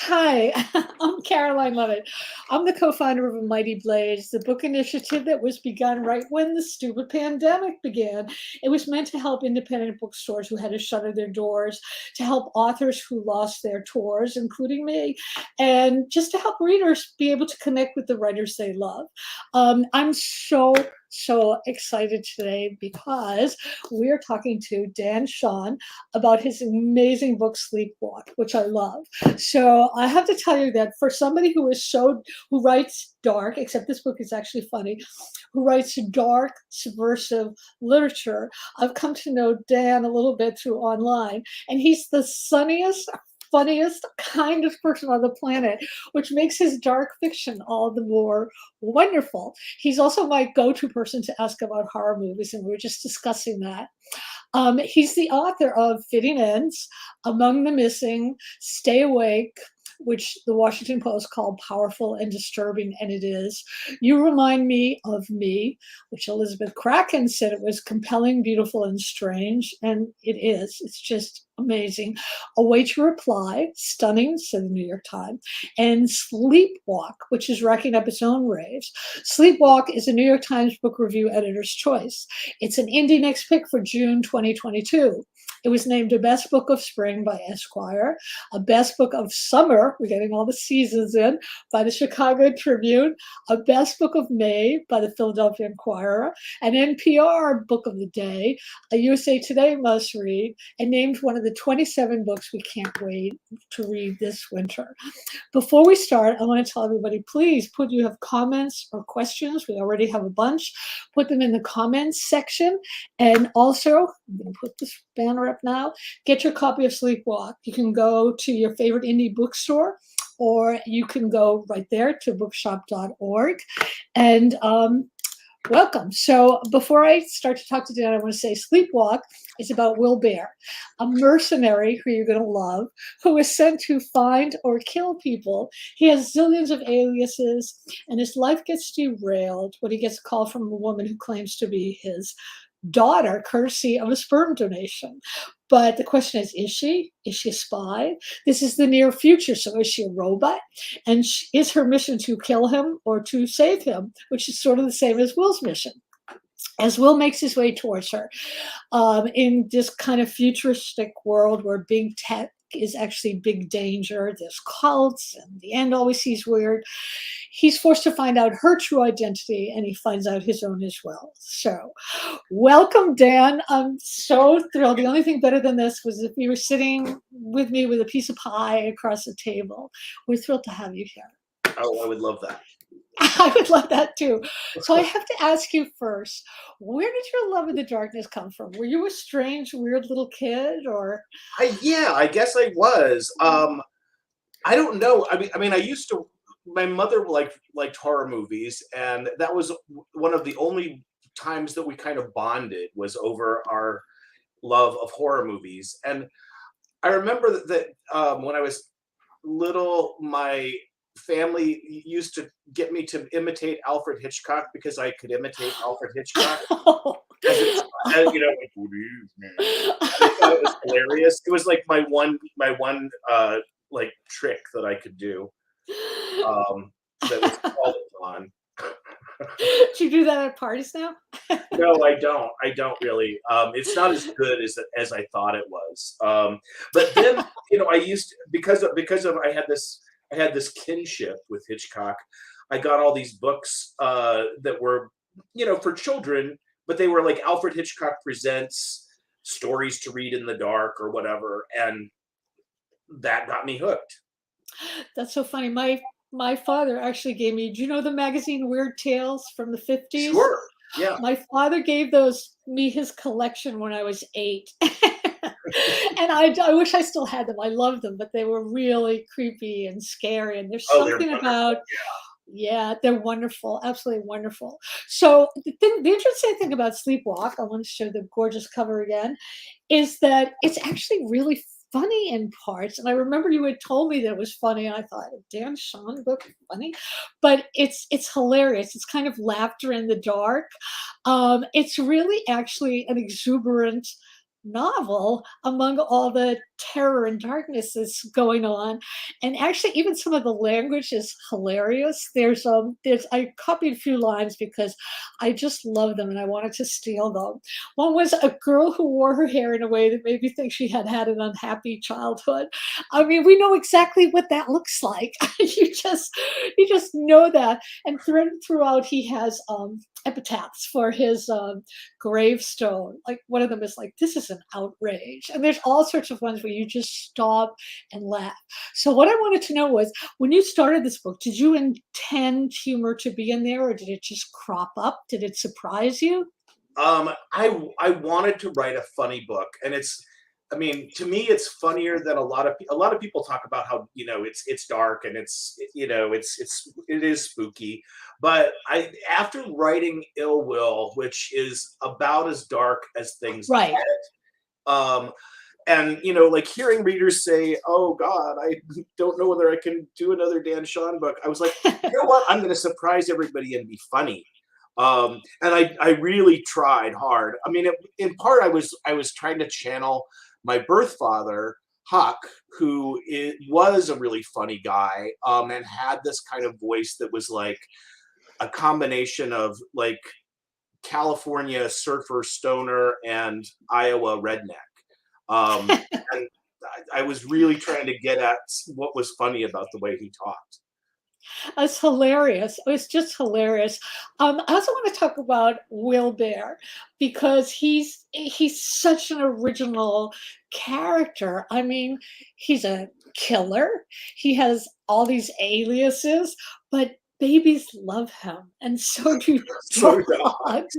Hi, I'm Caroline Leavitt. I'm the co-founder of A Mighty Blaze, the book initiative that was begun right when the stupid pandemic began. It was meant to help independent bookstores who had to shutter their doors, to help authors who lost their tours, including me, and just to help readers be able to connect with the writers they love. I'm so excited today because we are talking to Dan Chaon about his amazing book Sleepwalk, which I love. So I have to tell you that for somebody who writes dark, except this book is actually funny, who writes dark, subversive literature, I've come to know Dan a little bit through online, and he's the sunniest, funniest, kindest person on the planet, which makes his dark fiction all the more wonderful. He's also my go-to person to ask about horror movies, and we were just discussing that. He's the author of Fitting Ends, Among the Missing, Stay Awake, which the Washington Post called powerful and disturbing, and it is. You Remind Me of Me, which Elizabeth Kraken said it was compelling, beautiful, and strange, and it is. It's just amazing. A Way to Reply, stunning, said the New York Times, and Sleepwalk, which is racking up its own raves. Sleepwalk is a New York Times Book Review editor's choice. It's an indie next pick for June 2022. It was named a Best Book of Spring by Esquire, a Best Book of Summer, we're getting all the seasons in, by the Chicago Tribune, a Best Book of May by the Philadelphia Inquirer, an NPR Book of the Day, a USA Today must read, and named one of the 27 books we can't wait to read this winter. Before we start, I want to tell everybody, please put you have comments or questions. We already have a bunch. Put them in the comments section. And also, I'm going to put this banner up now. Get your copy of Sleepwalk. You can go to your favorite indie bookstore, or you can go right there to bookshop.org. And welcome. So before I start to talk to Dan, I want to say Sleepwalk is about Will Bear, a mercenary who you're going to love, who is sent to find or kill people. He has zillions of aliases, and his life gets derailed when he gets a call from a woman who claims to be his daughter, courtesy of a sperm donation. But the question is she? Is she a spy? This is the near future, so is she a robot? And is her mission to kill him or to save him, which is sort of the same as Will's mission? As Will makes his way towards her in this kind of futuristic world where big tech is actually big danger, there's cults, and the end always seems weird. He's forced to find out her true identity, and he finds out his own as well. So, welcome, Dan. I'm so thrilled. The only thing better than this was if you were sitting with me with a piece of pie across the table. We're thrilled to have you here. Oh, I would love that. I would love that too. So I have to ask you first, where did your love of the darkness come from? Were you a strange, weird little kid, or? Yeah, I guess I was. I don't know. I used to. My mother liked horror movies, and that was one of the only times that we kind of bonded was over our love of horror movies. And I remember that when I was little, my family used to get me to imitate Alfred Hitchcock because I could imitate Alfred Hitchcock. As you know, like, good evening. I thought it was hilarious. It was like my one like trick that I could do. That was called on. Do you do that at parties now? No, I don't. I don't really. It's not as good as I thought it was. But then, I used to, because of I had this kinship with Hitchcock. I got all these books that were, for children, but they were like Alfred Hitchcock Presents Stories to Read in the Dark or whatever, and that got me hooked. That's so funny. My father actually gave me, do you know the magazine Weird Tales from the 50s? Sure. Yeah. My father gave me his collection when I was 8. And I wish I still had them. I loved them, but they were really creepy and scary. And there's something about, yeah, they're wonderful, absolutely wonderful. So the interesting thing about Sleepwalk, I want to show the gorgeous cover again, is that it's actually really funny in parts. And I remember you had told me that it was funny. And I thought, Dan Chaon book funny, but it's hilarious. It's kind of laughter in the dark. It's really actually an exuberant novel among all the terror and darkness that's going on. And actually, even some of the language is hilarious. There's I copied a few lines because I just love them and I wanted to steal them. One was a girl who wore her hair in a way that made me think she had had an unhappy childhood. I mean, we know exactly what that looks like. You just know that. And throughout, he has epitaphs for his gravestone. Like one of them is like, "This is an outrage," and there's all sorts of ones where you just stop and laugh. So what I wanted to know was, when you started this book, did you intend humor to be in there, or did it just crop up? Did it surprise you? I wanted to write a funny book, and I mean, to me, it's funnier than a lot of people talk about how, it's dark and it is spooky. But I after writing Ill Will, which is about as dark as things Right. get, and like hearing readers say, "Oh God, I don't know whether I can do another Dan Chaon book," I was like, you know what? I'm going to surprise everybody and be funny. And I really tried hard. I mean, in part, I was trying to channel my birth father, Huck, who was a really funny guy, and had this kind of voice that was like a combination of like California surfer stoner and Iowa redneck. And I was really trying to get at what was funny about the way he talked. It's hilarious. It's just hilarious. I also want to talk about Will Bear because he's such an original character. I mean, he's a killer. He has all these aliases, but babies love him, and so do So yeah. dogs.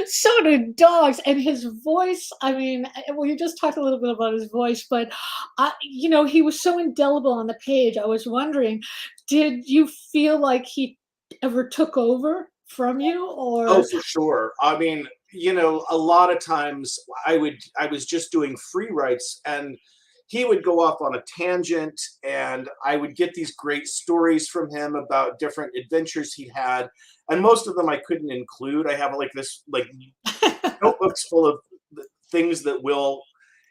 So do dogs. And his voice. I mean, well, you just talked a little bit about his voice, but he was so indelible on the page. I was wondering, did you feel like he ever took over from you, Oh, or for sure. I mean, a lot of times I was just doing free writes, and he would go off on a tangent, and I would get these great stories from him about different adventures he had, and most of them I couldn't include. I have like this like notebooks full of things that Will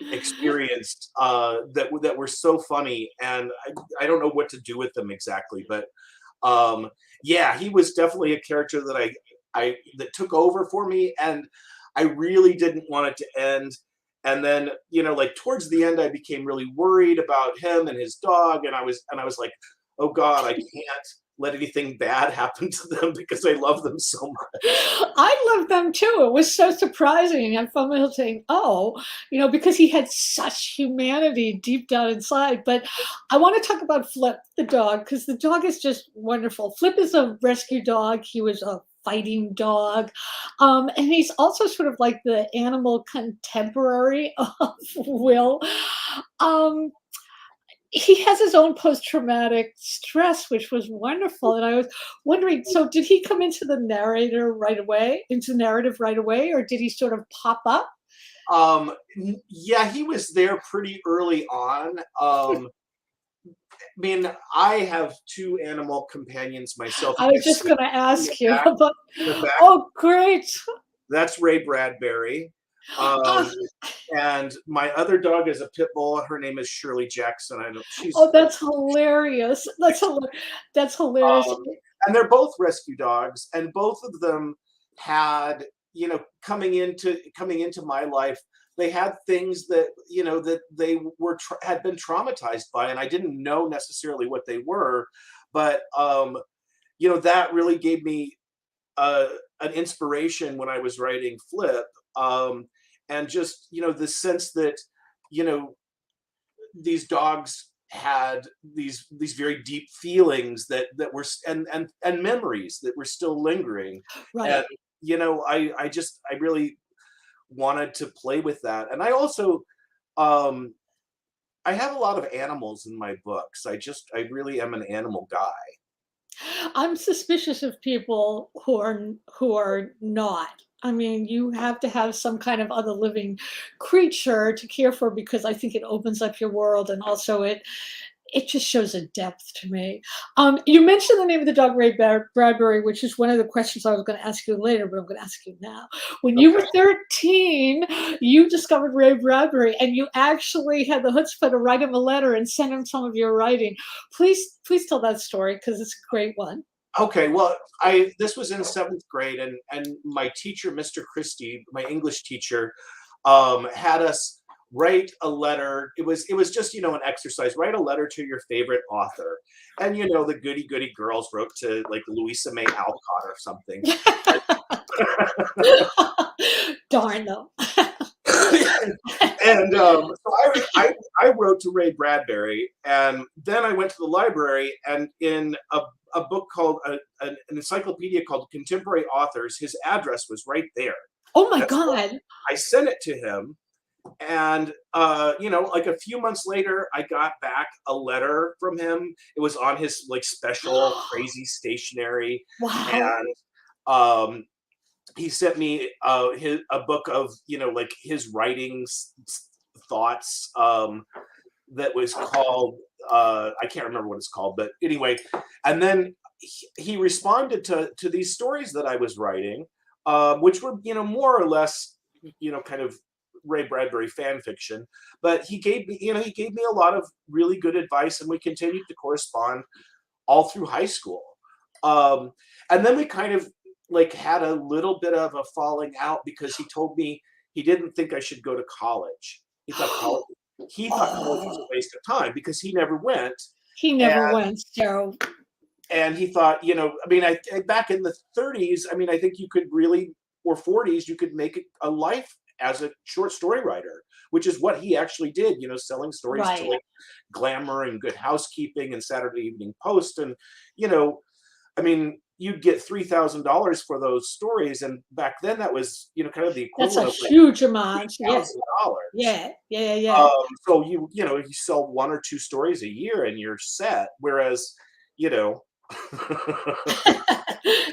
experienced, that were so funny, and I don't know what to do with them exactly, but yeah, he was definitely a character that I that took over for me, and I really didn't want it to end. And then, like towards the end, I became really worried about him and his dog, and I was like, oh God, I can't let anything bad happen to them because I love them so much. I love them too. It was so surprising. I found myself saying, "Oh," because he had such humanity deep down inside. But I want to talk about Flip, the dog, because the dog is just wonderful. Flip is a rescue dog. He was a fighting dog. And he's also sort of like the animal contemporary of Will. Um, he has his own post-traumatic stress, which was wonderful. And I was wondering, so did he come into narrative right away, or did he sort of pop up? Yeah, he was there pretty early on. I mean, I have two animal companions myself. I You was can just see going to in the ask you back, about, in the back, oh, great. that's Ray Bradbury. Oh, Um, and my other dog is a pit bull. Her name is Shirley Jackson. I know oh, that's hilarious. That's hilarious. um, and they're both rescue dogs, and both of them had, coming into my life, they had things that that they had been traumatized by, and I didn't know necessarily what they were, but that really gave me uh, an inspiration when I was writing Flip, and just the sense that you know these dogs had these very deep feelings that were and memories that were still lingering, and Right. I really wanted to play with that, and I also um I have a lot of animals in my books. I really am an animal guy. I'm suspicious of people who are not. I mean, you have to have some kind of other living creature to care for because I think it opens up your world, and also it just shows a depth to me. You mentioned the name of the dog, Ray Bradbury, which is one of the questions I was going to ask you later, but I'm going to ask you now. When you Okay. were 13, you discovered Ray Bradbury, and you actually had the chutzpah to write him a letter and send him some of your writing. Please tell that story, because it's a great one. Okay, well, this was in 7th grade, and my teacher, Mr. Christie, my English teacher, had us write a letter. It was just, an exercise. Write a letter to your favorite author. And the goody girls wrote to like Louisa May Alcott or something. Darn though. And so I wrote to Ray Bradbury, and then I went to the library, and in a book called an encyclopedia called Contemporary Authors, his address was right there. Oh my God. I sent it to him, and like a few months later, I got back a letter from him. It was on his like special crazy stationery. Wow. And he sent me a book of like his writings, thoughts, that was called I can't remember what it's called, but anyway. And then he responded to these stories that I was writing, which were more or less kind of Ray Bradbury fan fiction. But he gave me a lot of really good advice, and we continued to correspond all through high school. And then we kind of like had a little bit of a falling out, because he told me he didn't think I should go to college. He thought college was a waste of time, because he never went. He never went, so. And he thought, back in the 30s, I think you could really, or 40s, you could make a life as a short story writer, which is what he actually did, selling stories to like Glamour and Good Housekeeping and Saturday Evening Post. And, you'd get $3,000 for those stories. And back then that was, kind of the equivalent That's a of huge amount. $3,000. Yeah. So you sell 1 or 2 stories a year and you're set. Whereas, now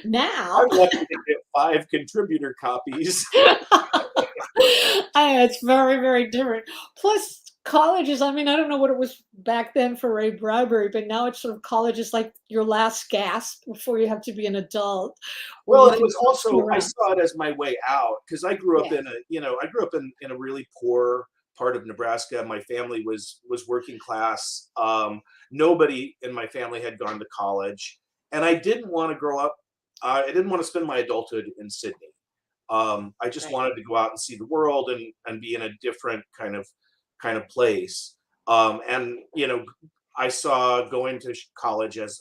I'm lucky to get 5 contributor copies. It's very, very different. Plus, colleges, I don't know what it was back then for Ray Bradbury, but now it's sort of college is like your last gasp before you have to be an adult. Well, it was also, I saw it as my way out, because I grew up in a really poor part of Nebraska. My family was working class. Nobody in my family had gone to college, and I didn't want to grow up. I didn't want to spend my adulthood in Sydney. I just wanted to go out and see the world and be in a different kind of place. And I saw going to college as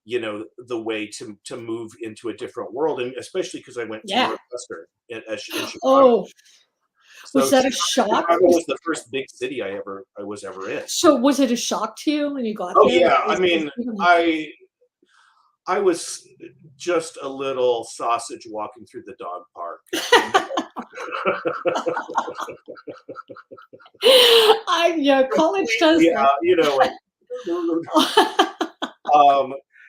the way to move into a different world, and especially because I went to Northwestern in Chicago. Oh, so was that a shock? Chicago was the first big city I was ever in. So was it a shock to you when you got there? Oh yeah, I was just a little sausage walking through the dog park. College does that.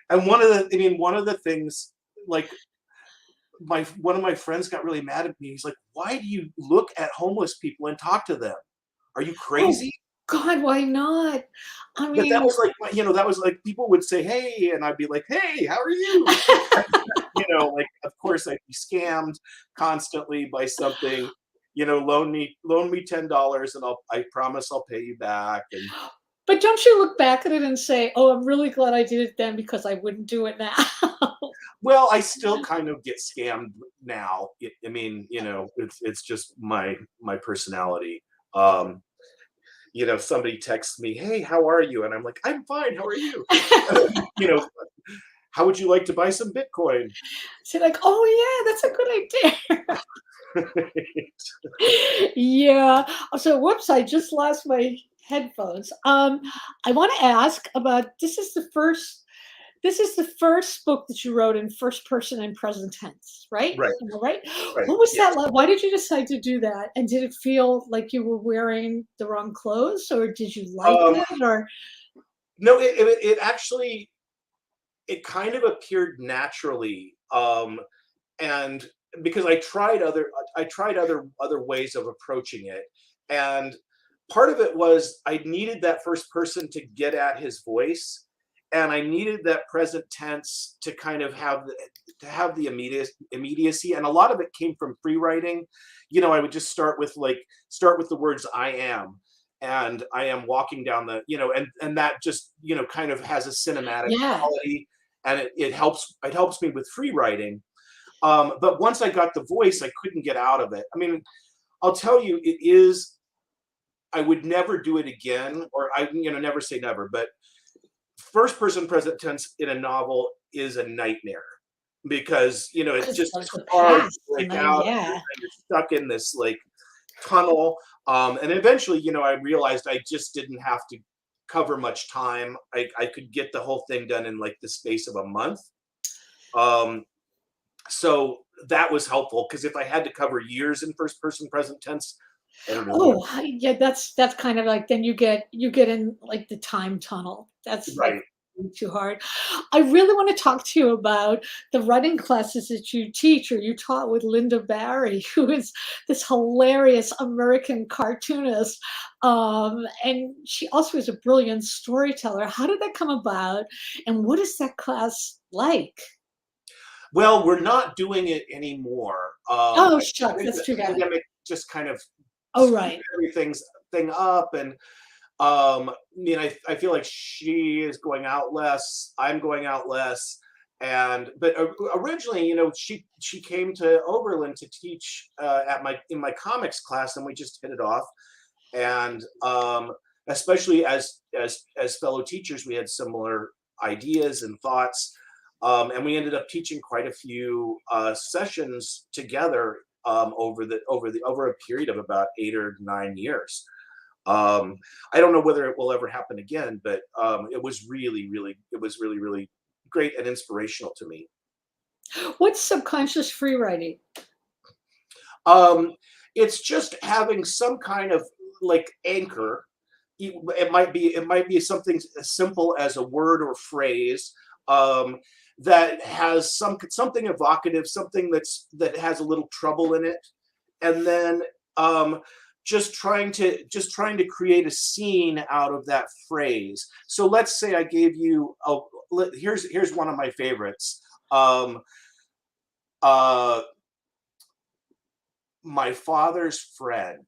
And one of the things, like one of my friends got really mad at me. He's like, "Why do you look at homeless people and talk to them? Are you crazy?" God, why not? But that was like people would say, "Hey," and I'd be like, "Hey, how are you?" Like of course I'd be scammed constantly by something. Loan me $10 and I promise I'll pay you back. And but don't you look back at it and say, "Oh, I'm really glad I did it then, because I wouldn't do it now." Well, I still kind of get scammed now. It's just my personality. Somebody texts me, "Hey, how are you?" And I'm like, "I'm fine. How are you?" How would you like to buy some Bitcoin? So like, "Oh yeah, that's a good idea." Yeah. So whoops, I just lost my headphones. I want to ask about, this is the first book that you wrote in first person and present tense, right? Right. Right. Right. What was that like? Why did you decide to do that? And did it feel like you were wearing the wrong clothes, or did you like it? Or no, it actually, it kind of appeared naturally. And because I tried other ways of approaching it, and part of it was I needed that first person to get at his voice, and I needed that present tense to kind of have the immediacy. And a lot of it came from free writing. I would just start with the words "I am," and I am walking down the, and that just, kind of has a cinematic Yeah. quality, and it helps me with free writing. But once I got the voice, I couldn't get out of it. I mean, I'll tell you, I would never do it again, or I, never say never, but first person present tense in a novel is a nightmare, because it's 'Cause just of the hard to past, and break then out, and yeah. you're stuck in this like tunnel. And eventually, I realized I just didn't have to cover much time. I could get the whole thing done in like the space of a month. um, so that was helpful, because if I had to cover years in first person present tense, I don't know what. Oh, yeah, that's kind of like, then you get in like the time tunnel. That's like Right. too hard. I really want to talk to you about the writing classes that you teach or you taught with Lynda Barry, who is this hilarious American cartoonist. And she also is a brilliant storyteller. How did that come about? And what is that class like? Well, we're not doing it anymore. Oh, I shucks, think that's the too bad. pandemic just kind of Oh, screwed right. thing up, and I feel like she is going out less. I'm going out less. And but originally, she came to Oberlin to teach in my comics class, and we just hit it off. And especially as fellow teachers, we had similar ideas and thoughts. And we ended up teaching quite a few sessions together, over a period of about 8 or 9 years. Um, I don't know whether it will ever happen again, but it was really great and inspirational to me. What's subconscious free writing? Um, it's just having some kind of like anchor. It might be something as simple as a word or phrase, um, that has something evocative, something that has a little trouble in it, and then um, just trying to create a scene out of that phrase. So let's say I gave you here's one of my favorites. Um, uh, my father's friend.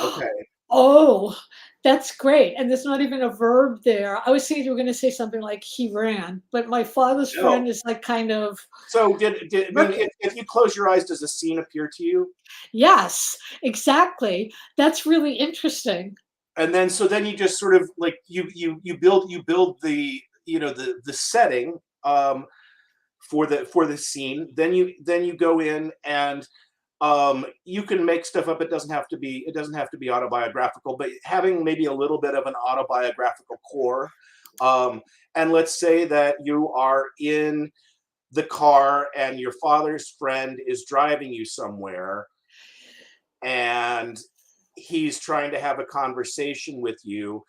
Okay. Oh, that's great. And there's not even a verb there. I was thinking you were going to say something like he ran, but my father's No. friend is like kind of So I mean, murky. if you close your eyes, does a scene appear to you? Yes, exactly. That's really interesting. And then so then you just sort of like you build the, the setting, for the scene. Then you go in, and you can make stuff up. It doesn't have to be autobiographical, but having maybe a little bit of an autobiographical core. Um, and let's say that you are in the car, and your father's friend is driving you somewhere, and he's trying to have a conversation with you.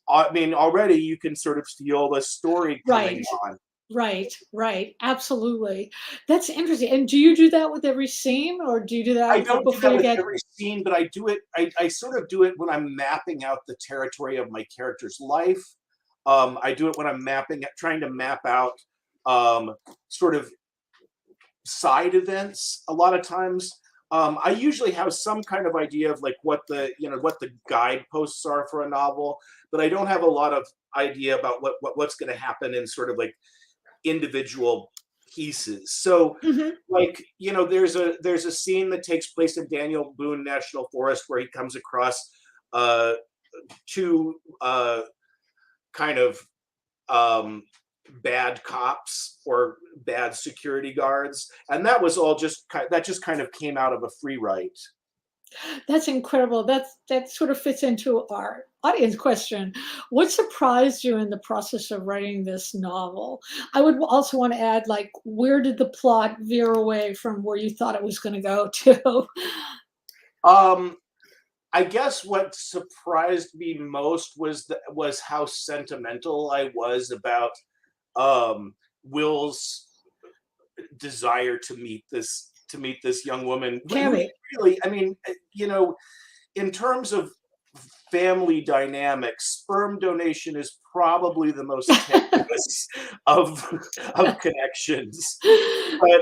I mean, already you can sort of feel the story coming Right, on. right. Absolutely. That's interesting. And do you do that with every scene or do you do I that don't do before that you with get every scene, but I do it. I sort of do it when I'm mapping out the territory of my character's life. I do it when I'm trying to map out sort of side events. A lot of times, I usually have some kind of idea of like what the guideposts are for a novel, but I don't have a lot of idea about what's going to happen in sort of like individual pieces. So Mhm. like, there's a scene that takes place in Daniel Boone National Forest, where he comes across uh two kind of um bad cops or bad security guards, and that just kind of came out of a free write. That's incredible. That sort of fits into our audience question. What surprised you in the process of writing this novel? I would also want to add, like, where did the plot veer away from where you thought it was going to go to? um I guess what surprised me most was how sentimental I was about Will's desire to meet this young woman, who he Cammy. really, I mean, in terms of family dynamic, sperm donation is probably the most tenuous of connections. But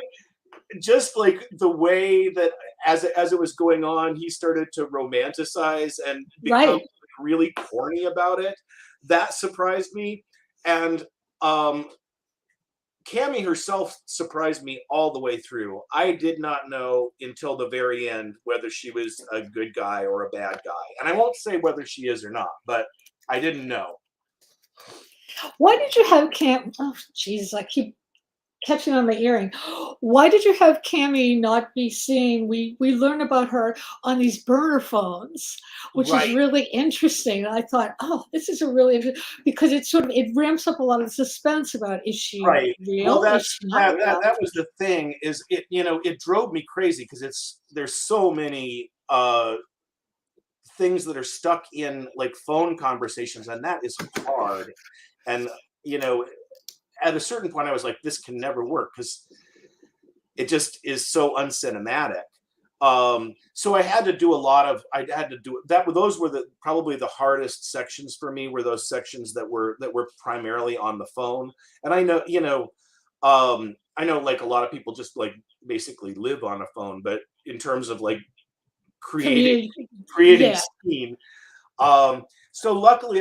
just like the way that as it was going on, he started to romanticize and become Right. really corny about it. That surprised me. And um, Cammy herself surprised me all the way through. I did not know until the very end whether she was a good guy or a bad guy. And I won't say whether she is or not, but I didn't know. Why did you have Cam? Oh, Jesus, I keep catching on my earring. Why did you have Cammy not be seen? We learn about her on these burner phones, which is Right, really interesting. And I thought, oh, this is a really interesting because it sort of it ramps up a lot of suspense about is she right. Well, real? Is that's she not that real? was the thing is it, it drove me crazy because there's so many things that are stuck in like phone conversations, and that is hard. And you know, at a certain point I was like, this can never work because it just is so uncinematic. So I had to do that. Those were probably the hardest sections for me, were those sections that were primarily on the phone. And I know like a lot of people just like basically live on a phone, but in terms of like creating Community, creating yeah, scene. So luckily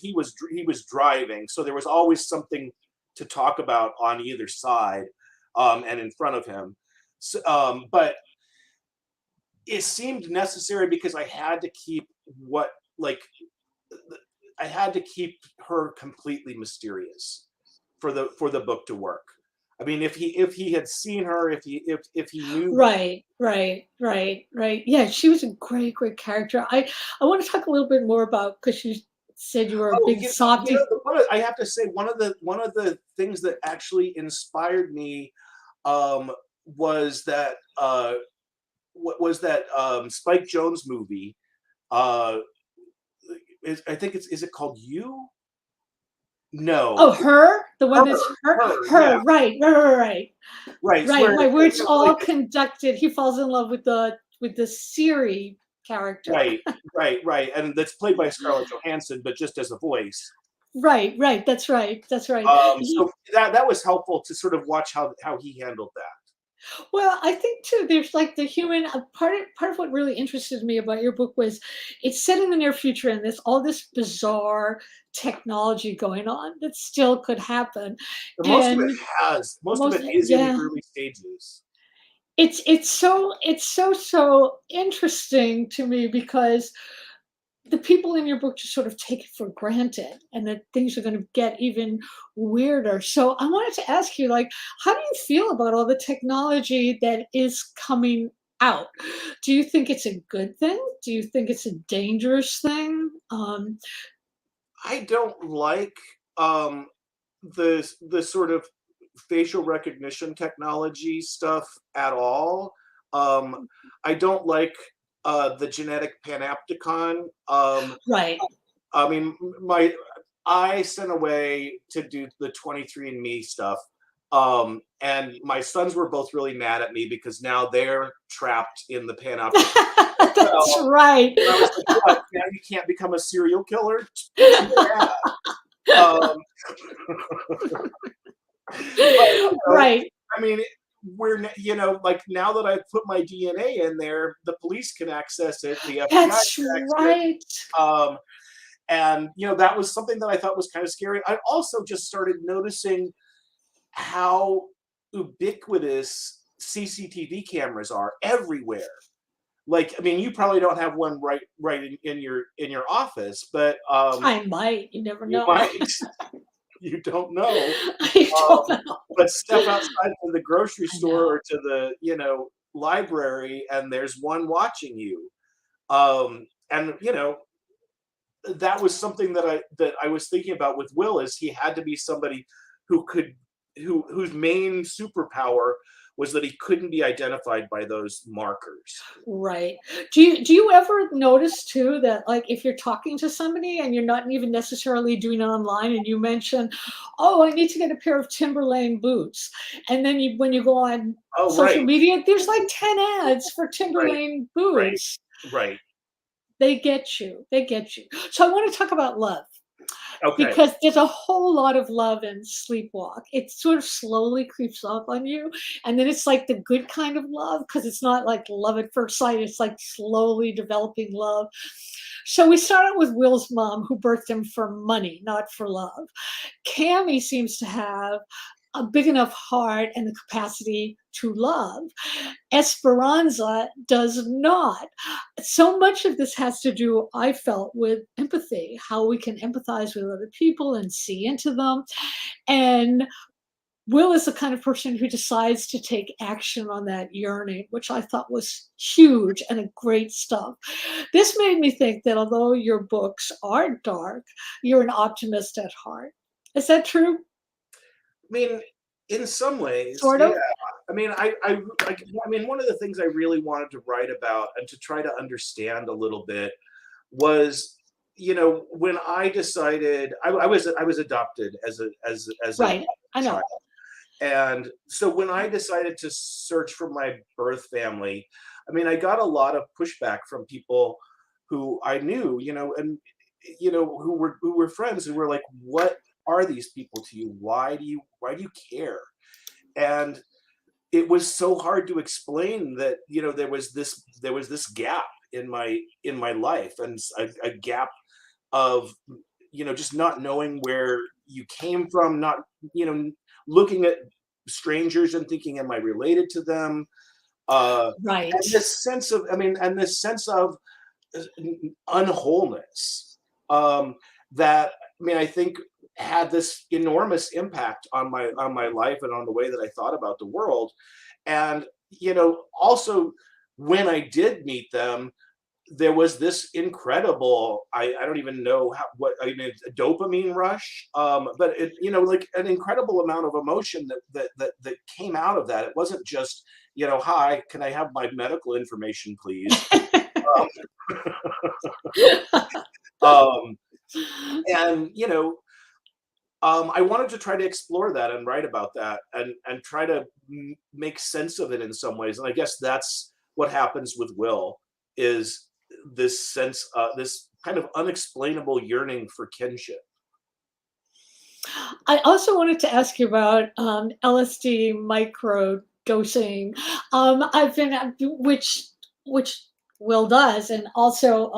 he was driving, so there was always something to talk about on either side, and in front of him. So, but it seemed necessary because like I had to keep her completely mysterious for the book to work. I mean, if he had seen her, if he knew. right. Yeah, she was a great character. I want to talk a little bit more about because you said you were a Oh, big softie. I have to say one of the things that actually inspired me was that Spike Jones movie. Uh, I think is it called You? No, Oh, her? The one that's her? yeah, Her, right. It's where where it's like all conducted. He falls in love with the Siri character. right, right, and that's played by Scarlett Johansson, but just as a voice. Right. That's right. So that was helpful to sort of watch how he handled that. Well, I think too, there's like the human part of what really interested me about your book was it's set in the near future and there's all this bizarre technology going on that still could happen. But And most of most it is in the yeah, early stages. it's so interesting to me because the people in your book just sort of take it for granted and that things are going to get even weirder. So I wanted to ask you, like, how do you feel about all the technology that is coming out? Do you think it's a good thing? Do you think it's a dangerous thing? I don't like um, the sort of facial recognition technology stuff at all. Um, I don't like the genetic panopticon. Right. I mean, my I sent away to do the 23andMe stuff. And my sons were both really mad at me because now they're trapped in the panopticon. That's Well, right. I was like, what? Now you can't become a serial killer? Too bad. Um, but Right. I mean, like now that I've put my DNA in there, the police can access it, the FBI That's can access it. right. Um, and that was something that I thought was kind of scary. I also just started noticing how ubiquitous CCTV cameras are everywhere. Like, I mean, you probably don't have one right in your office, but I might. You never you know. might. You don't know. I don't know. But step outside to the grocery I store know. or to the library, and there's one watching you. And that was something that I was thinking about with Will, is he had to be somebody whose main superpower was that he couldn't be identified by those markers. Right. Do you ever notice too that like if you're talking to somebody and you're not even necessarily doing it online and you mention, "Oh, I need to get a pair of Timberlane boots." And then when you go on Oh, social right, media, there's like 10 ads for right, Timberlane right, boots. right. They get you. They get you. So I want to talk about love Okay. because there's a whole lot of love in Sleepwalk. It sort of slowly creeps up on you, and then it's like the good kind of love because it's not like love at first sight. It's like slowly developing love. So we started with Will's mom, who birthed him for money, not for love. Cammy seems to have a big enough heart and the capacity to love. Esperanza does not. So much of this has to do, I felt, with empathy, how we can empathize with other people and see into them. And Will is the kind of person who decides to take action on that yearning, which I thought was huge and a great stuff. This made me think that although your books are dark, you're an optimist at heart. Is that true? I mean, in some ways, Sort yeah. of? I mean, I mean, one of the things I really wanted to write about and to try to understand a little bit was, when I decided I was adopted as a Right. I know. child, and so when I decided to search for my birth family, I mean, I got a lot of pushback from people who I knew, and who were friends who were like, "What are these people to you? Why do you care?" And it was so hard to explain that there was this gap in my life, and a gap of just not knowing where you came from, not you know looking at strangers and thinking, am I related to them? Right. And this sense of unwholeness, that, I mean, I think had this enormous impact on my life and on the way that I thought about the world. And also, when I did meet them, there was this incredible, I don't even know what I mean, a dopamine rush, but it, like an incredible amount of emotion that came out of that. It wasn't just, hi, can I have my medical information, please? um, and I wanted to try to explore that and write about that, and try to make sense of it in some ways. And I guess that's what happens with Will, is this sense, this kind of unexplainable yearning for kinship. I also wanted to ask you about LSD micro dosing. I've been, which Will does, and also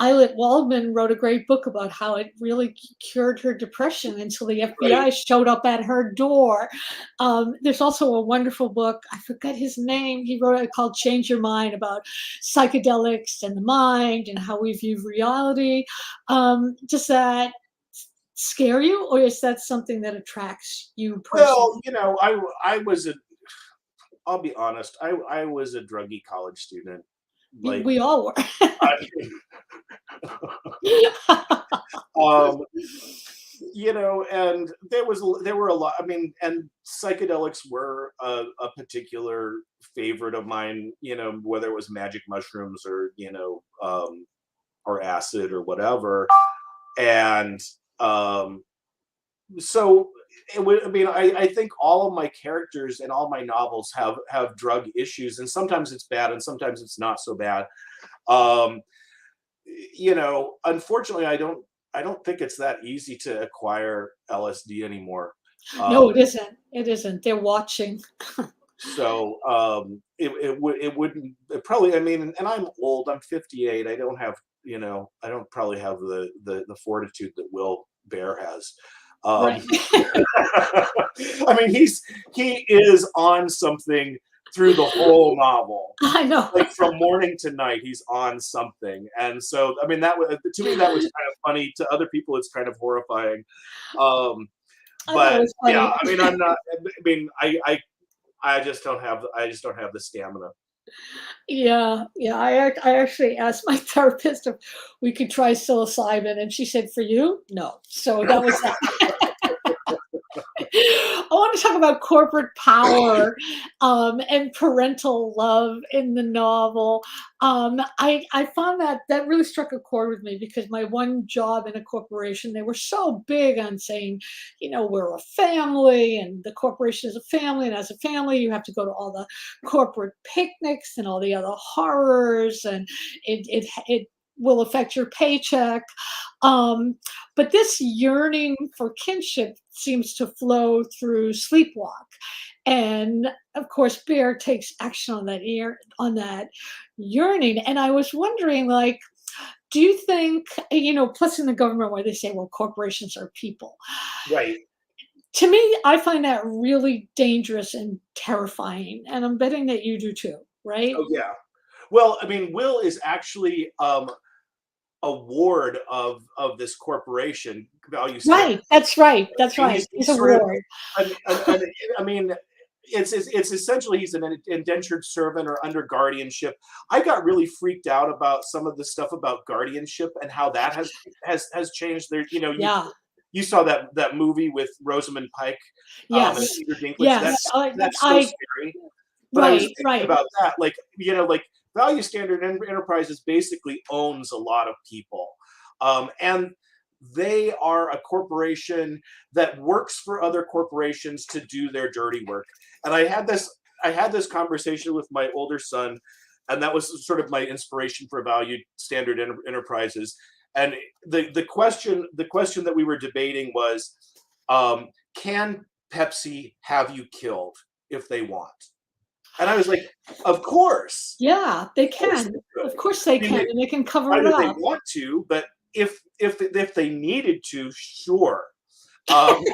Eilert Waldman wrote a great book about how it really cured her depression until the Right. FBI showed up at her door. There's also a wonderful book, I forget his name, he wrote it called Change Your Mind, about psychedelics and the mind and how we view reality. Does that scare you, or is that something that attracts you Well, personally? I was a. I'll be honest. I was a druggy college student. Like, We all were. I, um, and there were a lot. I mean, and psychedelics were a particular favorite of mine. Whether it was magic mushrooms or acid or whatever. And so it would, I mean, I think all of my characters and all my novels have drug issues, and sometimes it's bad and sometimes it's not so bad. um Unfortunately, I don't think it's that easy to acquire LSD anymore. No, it um isn't. It isn't. They're watching. so it probably, I mean, and I'm old, I'm 58. I don't probably have the fortitude that Will Bear has. Right. um I mean, he is on something through the whole novel. I know. Like, from morning to night, he's on something. And so, I mean, to me, that was kind of funny. To other people, it's kind of horrifying. Um, I know but it's yeah, funny. I mean, I'm not. I mean, I just don't have the stamina. Yeah, yeah. I actually asked my therapist if we could try psilocybin, and she said, "For you, no." So that was that. I want to talk about corporate power and parental love in the novel. I found that really struck a chord with me because my one job in a corporation, they were so big on saying, we're a family and the corporation is a family. And as a family, you have to go to all the corporate picnics and all the other horrors. And it will affect your paycheck. Um, but this yearning for kinship seems to flow through Sleepwalk. And of course, Bear takes action on that yearning. And I was wondering, like, do you think, plus in the government where they say, well, corporations are people. Right. To me, I find that really dangerous and terrifying. And I'm betting that you do too, right? Oh yeah. Well, I mean, Will is actually a ward of this corporation, Value Standard. Right. That's right. That's right. He's He's a sort of ward. I mean, it's essentially he's an indentured servant or under guardianship. I got really freaked out about some of the stuff about guardianship and how that has changed. There, Yeah. you saw that movie with Rosamund Pike and Yes. Peter Dinklage. Yes. That's so scary. But I was Right. thinking Right. about that, like Value Standard Enterprises basically owns a lot of people, and they are a corporation that works for other corporations to do their dirty work. And I had this conversation with my older son, and that was sort of my inspiration for Value Standard Enterprises. And the question that we were debating was, can Pepsi have you killed if they want? And I was like, of course. Yeah, they Of course can. they could. Of course they I mean, can, and they can cover why it would they up. want to? But if they needed to, sure. Um,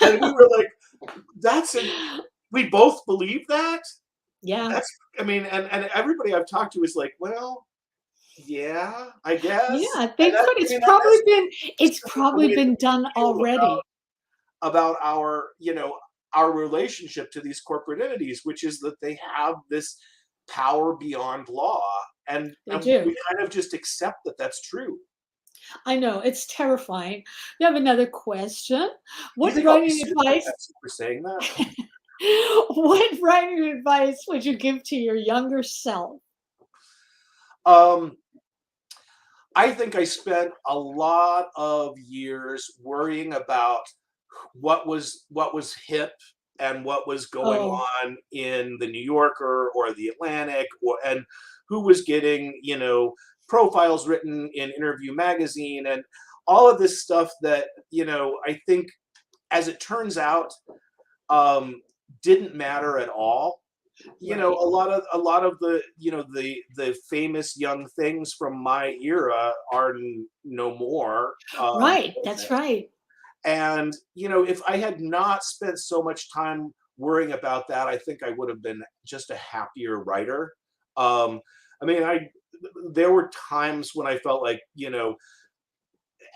and we were like, we both believe that. Yeah. That's, I mean, and everybody I've talked to is like, well, yeah, I guess. Yeah, they And that, could. I mean, that's It's sort of the probably way that been we done feel already. about our relationship to these corporate entities, which is that they have this power beyond law, and They we do. kind of just accept that that's true. I know, it's terrifying. You have another question. Do you What think I'll be writing sued by advice Pepsi for saying that? what writing advice would you give to your younger self? Um, I think I spent a lot of years worrying about what was hip and what was going Oh, on in the New Yorker or the Atlantic, and who was getting profiles written in Interview magazine and all of this stuff that I think, as it turns out, um, didn't matter at all. right. A lot of the the famous young things from my era are no more. Right, that's right. And if I had not spent so much time worrying about that, I think I would have been just a happier writer. um I mean, there were times when I felt like,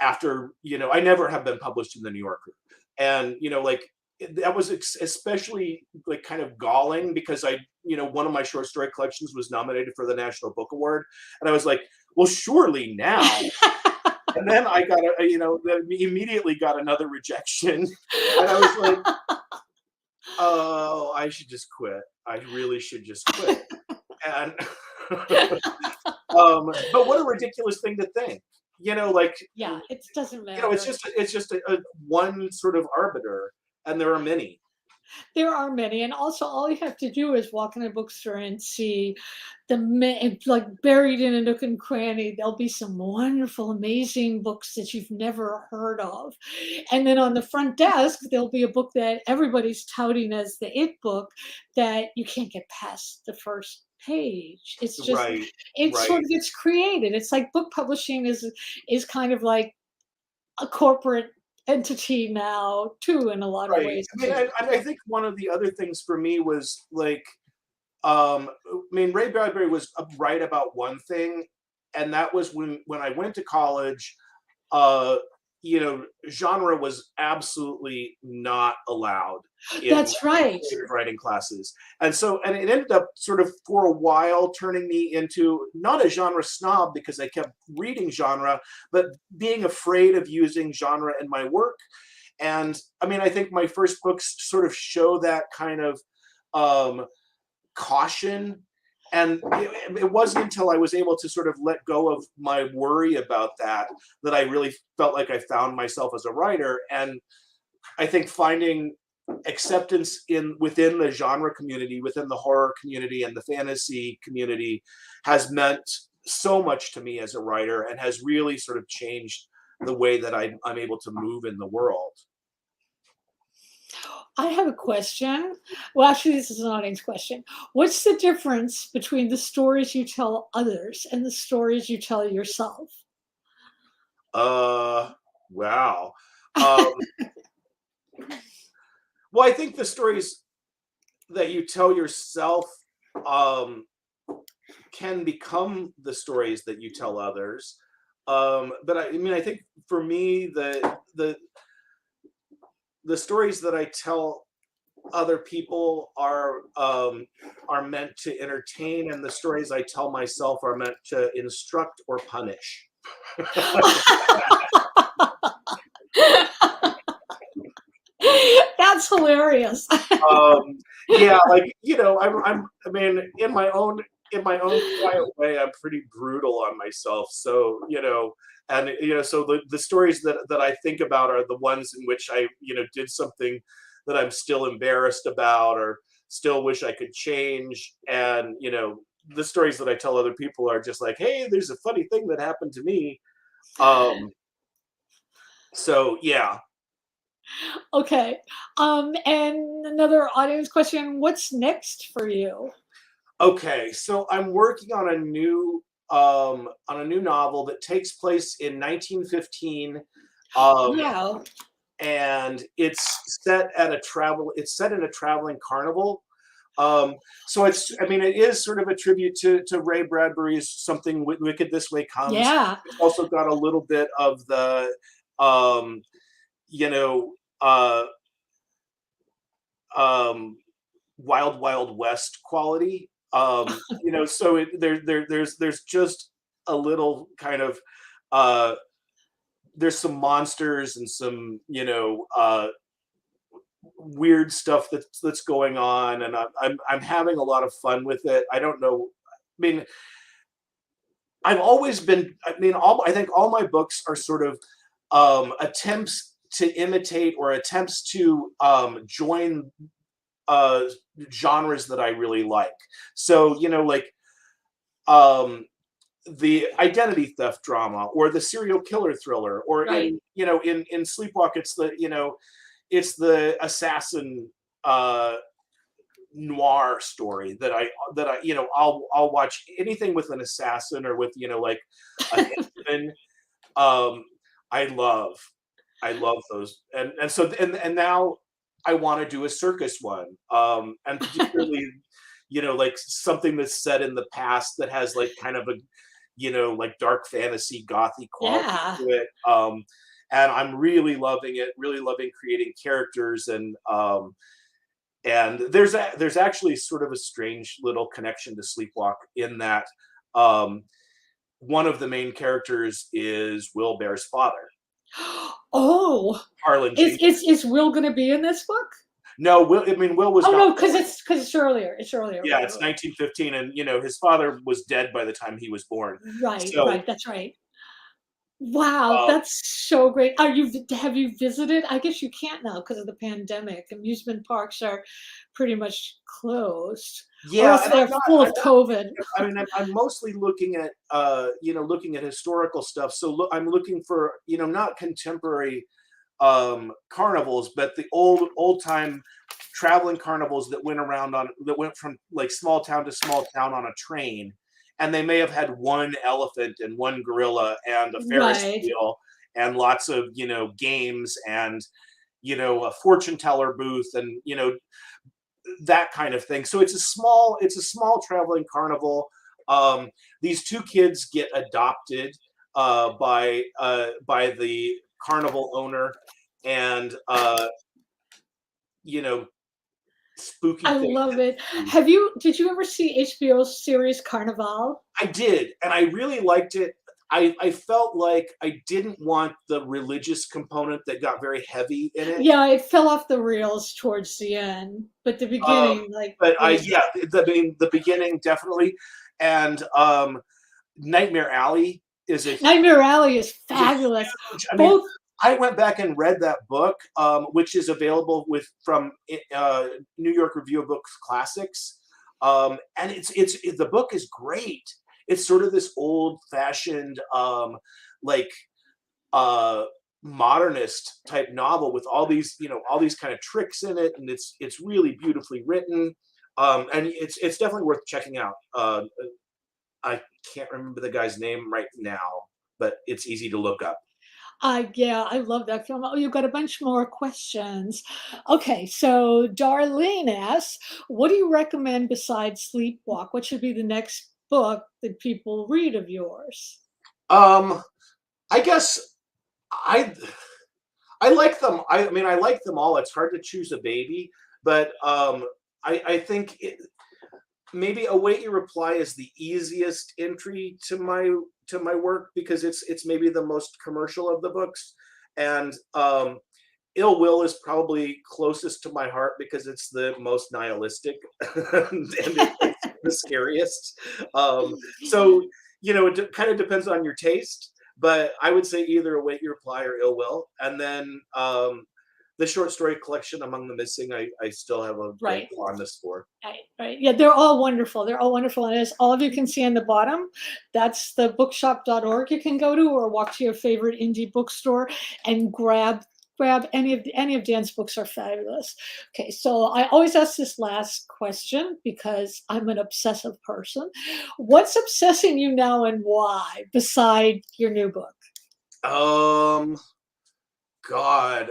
after, I never have been published in the New Yorker. And, like, that was especially like kind of galling because one of my short story collections was nominated for the National Book Award. And I was like, well, surely now. And then I got immediately got another rejection. And I was like, oh, I should just quit. I really should just quit. And, but what a ridiculous thing to think, like, Yeah, it doesn't it's matter. just a one sort of arbiter, and there are many. There are many, and also all you have to do is walk in a bookstore and see like buried in a nook and cranny. There'll be some wonderful, amazing books that you've never heard of, and then on the front desk there'll be a book that everybody's touting as the it book that you can't get past the first page. It's just Right, it sort right. of gets created. It's like book publishing is kind of like a corporate entity now too in a lot of Right. ways I mean, too. I think one of the other things for me was like, I mean, Ray Bradbury was right about one thing, and that was when I went to college. Uh, genre was absolutely not allowed in That's right. creative writing classes. And it ended up sort of for a while turning me into not a genre snob because I kept reading genre, but being afraid of using genre in my work. And I mean, I think my first books sort of show that kind of um, caution. And it wasn't until I was able to sort of let go of my worry about that that I really felt like I found myself as a writer. And I think finding acceptance within the genre community, within the horror community and the fantasy community has meant so much to me as a writer and has really sort of changed the way that I'm able to move in the world. I have a question. Well, actually, this is an audience question. What's the difference between the stories you tell others and the stories you tell yourself? Wow. Um, well, I think the stories that you tell yourself um, can become the stories that you tell others. But I mean, I think for me, the stories that I tell other people are meant to entertain, and the stories I tell myself are meant to instruct or punish. That's hilarious. Yeah, like I mean, in my own quiet way, I'm pretty brutal on myself. So and so the stories that I think about are the ones in which I did something that I'm still embarrassed about or still wish I could change. And the stories that I tell other people are just like, hey, there's a funny thing that happened to me. Um, so yeah. Okay. And another audience question, what's next for you? Okay, so I'm working on a new novel that takes place in 1915. Um, Wow. and it's set in a traveling carnival. So I mean, it is sort of a tribute to Ray Bradbury's Something Wicked This Way Comes. Yeah. It's also got a little bit of the um, you know uh, um, Wild Wild West quality. So there's just a little kind of uh, there's some monsters and some weird stuff that's going on, and I'm having a lot of fun with it. I don't know. I mean, I've always been. I mean, I think all my books are sort of attempts to imitate or attempts to join uh, genres that I really like. So like um, the identity theft drama or the serial killer thriller, or Right. in Sleepwalk, it's the assassin uh, noir story that I I'll watch anything with an assassin or with like a hitman. Um, I love I love those, and now I want to do a circus one, and particularly like something that's set in the past that has like kind of a like dark fantasy gothy quality Yeah. to it. And I'm really loving it, really loving creating characters, and there's actually sort of a strange little connection to Sleepwalk in that um, one of the main characters is Will Bear's father, Oh, Harlan is Jenkins. Will going to be in this book? No, Will was Oh not no, born. because it's earlier. It's earlier. Yeah, Right, it's 1915, and his father was dead by the time he was born. right, So right. That's right. Wow, uh, that's so great. Have you visited? I guess you can't now because of the pandemic. Amusement parks are pretty much closed, or yeah, else and they're full of COVID. I'm mostly looking at looking at historical stuff. So I'm looking for not contemporary carnivals, but the old time traveling carnivals that went from like small town to small town on a train, and they may have had one elephant and one gorilla and a Ferris Right. wheel and lots of games and a fortune teller booth and that kind of thing. So it's a small traveling carnival. These two kids get adopted by the carnival owner, and you know, spooky I things. love it. Did you ever see HBO's series Carnival? I did, and I really liked it. I felt like I didn't want the religious component that got very heavy in it. Yeah, it fell off the rails towards the end, but the beginning, like, But was yeah, the beginning definitely, and Nightmare Alley Nightmare Alley is is a fabulous. huge. I mean, Both I went back and read that book, which is available from New York Review of Books Classics, and the book is great. It's sort of this old-fashioned, like modernist type novel with all these, all these kind of tricks in it, and it's really beautifully written, and it's definitely worth checking out. I can't remember the guy's name right now, but it's easy to look up. yeah, I love that film. Oh, you've got a bunch more questions. Okay, so Darlene asks, what do you recommend besides Sleepwalk? What should be the next book that people read of yours? I guess I I like them. I mean, I like them all. It's hard to choose a baby, but I think maybe Await Your Reply is the easiest entry to my work because it's maybe the most commercial of the books, and Ill Will is probably closest to my heart because it's the most nihilistic and it's the scariest. So it kind of depends on your taste, but I would say either Await Your Reply or Ill Will, and then the short story collection Among the Missing, I still have a great Right. fondness for. Right, right. Yeah, they're all wonderful. They're all wonderful. And as all of you can see on the bottom, that's the bookshop.org you can go to, or walk to your favorite indie bookstore and grab any of Dan's books are fabulous. Okay, so I always ask this last question because I'm an obsessive person. What's obsessing you now and why, beside your new book? God,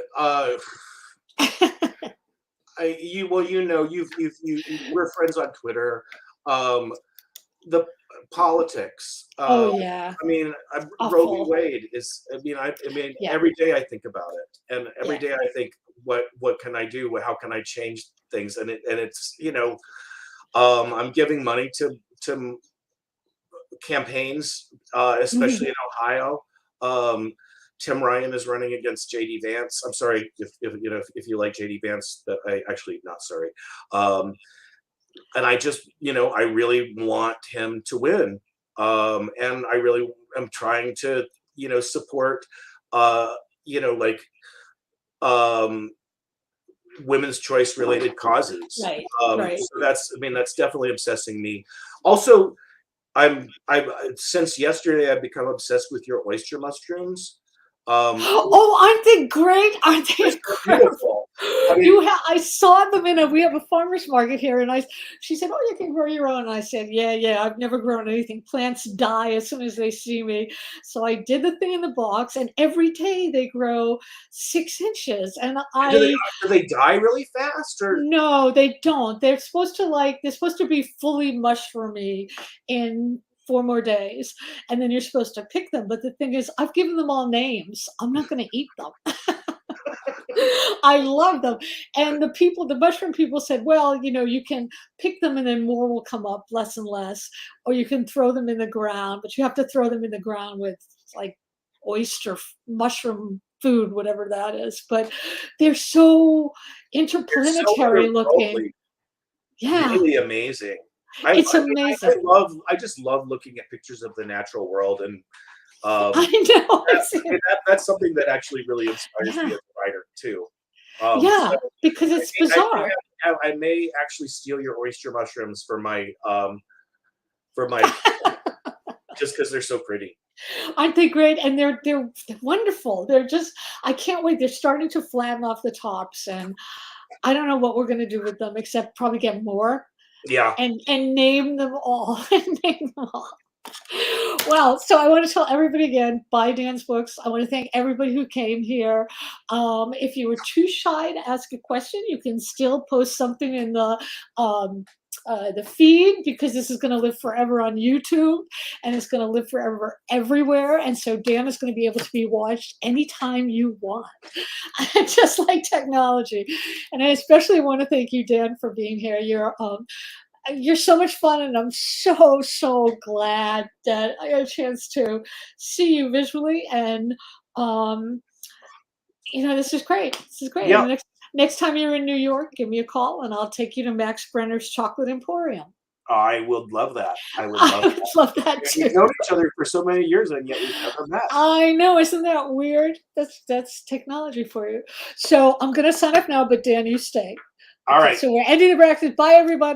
we're friends on Twitter. The politics. Oh yeah, I mean, Roe v. awful. Wade is. I mean, Yeah, every day I think about it, and every yeah. day I think, what can I do? How can I change things? It's I'm giving money to campaigns, especially in Ohio. Um, Tim Ryan is running against JD Vance. I'm sorry if you like JD Vance, but I actually not sorry. And I just I really want him to win, and I really am trying to support like um, women's choice related causes. Right, right. So that's definitely obsessing me. Also, I've since yesterday I've become obsessed with your oyster mushrooms. Oh, aren't they great? Aren't they They're so incredible? beautiful. I mean, I saw them we have a farmer's market here, and she said, "Oh, you can grow your own." And I said, "Yeah, I've never grown anything. Plants die as soon as they see me." So I did the thing in the box, and every day they grow 6 inches. And do they die really fast or? no, they don't. They're supposed to be fully mushroomy in 4 more days, and then you're supposed to pick them. But the thing is, I've given them all names. I'm not going to eat them. I love them. And the mushroom people said, well, you can pick them and then more will come up, less and less, or you can throw them in the ground, but you have to throw them in the ground with like mushroom food, whatever that is. But they're so They're so interplanetary looking. otherworldly, Yeah, really amazing. it's I amazing. I just love looking at pictures of the natural world, and I know. that's something that actually really inspires me Yeah, as a writer too. yeah, So because it's bizarre. I may actually steal your oyster mushrooms for my just because they're so pretty. Aren't they great? And they're wonderful. They're just I can't wait. They're starting to flatten off the tops, and I don't know what we're gonna do with them except probably get more Yeah. and name them all. And name them all. Well, so I want to tell everybody again, buy Dan's books. I want to thank everybody who came here. If you were too shy to ask a question, you can still post something in the the feed, because this is going to live forever on YouTube and it's going to live forever everywhere. And so Dan is going to be able to be watched anytime you want, just like technology. And I especially want to thank you, Dan, for being here. You're so much fun, and I'm so glad that I got a chance to see you visually. And this is great. This is great. Yeah. And next time you're in New York, give me a call, and I'll take you to Max Brenner's Chocolate Emporium. I would love that. I would love that too. We've known each other for so many years, and yet we've never met. I know, isn't that weird? That's technology for you. So I'm going to sign off now, but Dan, you stay. All right. So we're ending the practice. Bye, everybody.